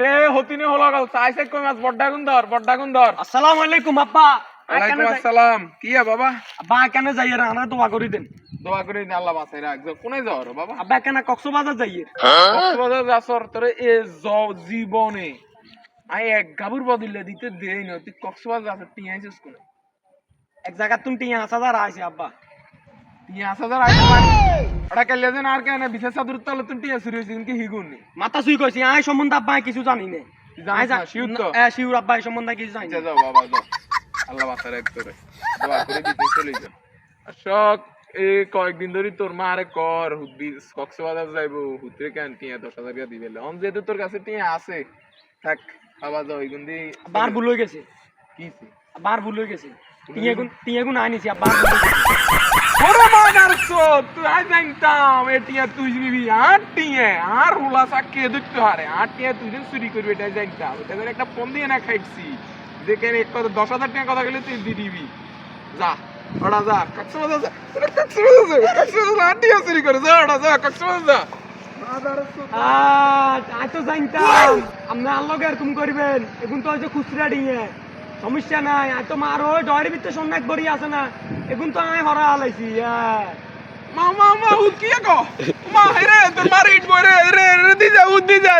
রে হতিনে হলো গাল চাইছে কই মাছ বড্ডা গুন্দর আসসালামু আলাইকুম আব্বা। ওয়ালাইকুম আসসালাম কি বাবা আব্বা কেন যাইয়ের আমরা দোয়া করি দেন। দোয়া করে দিন আল্লাহ বাঁচাই রাখবে কোনে যাও রে বাবা আব্বা কেন কক্সবাজার যাইয়ের কক্সবাজার যাসর তোরে এ জীবনে আই এক গাবুর বদলে দিতে দেই না তুই কক্সবাজার যাস তুই আইছিস কোনে এক জায়গা তুমি 5,000 আইছে আব্বা। 5,000 আইছে ওটা কেলে যেন আর কেন বিশেষ সাদুর তলে তুই টিয়া শুরু হইছিস কি হিগুনি মাথা সুই কইছি আই সম্বন্ধে আব্বা কিছু জানি না। জানিস না শিউর তো শিউর আব্বা এই সম্বন্ধে কিছু জানি না। যাও বাবা যাও আল্লাহ বাঁচাই রাখ তোরে দোয়া করে দিতে চলে যা শক এই কয়েকদিন ধরে তোর মা আরে কর কক্সবাজার যাইবো হুতরে কেন টিয়া 10,000 টাকা দিবে অন যেহেতু তোর কাছে টিয়া আছে থাক বাবা যাও এই গুন্দি বার ভুল হয়ে গেছে কি বার ভুল হয়ে গেছে টিয়া গুণ আনিছি আব্বা। ওরে মাদারছো তুই আই জানতাম এ টিয়া তুই নিবি আর টিয়া আর রুলা সাকে দেখতে হারে আর টিয়া তুই যে চুরি করবি এটা জানতাম এটা ধরে একটা ফোন দিয়ে না খাইছি যেখানে এক কথা 10,000 টাকা কথা গেলে তুই দিয়ে দিবি যা ওটা যা কক্সবাজার যা কক্সবাজার আর টিয়া চুরি করে যা ওটা যা কক্সবাজার যা আই তো জানতাম আপনি আল্লাহকে এরকম করবেন এখন তো হচ্ছে খুচরা ডিঙে সমস্যা নাই আই তো মার ওই ডয়ের ভিতরে সন্ন্যাক বড়ি আছে না এখন তো আমি হরা হালাইছি মা উদ কি কো মা রে তোর মার ইট বরে রে দি যা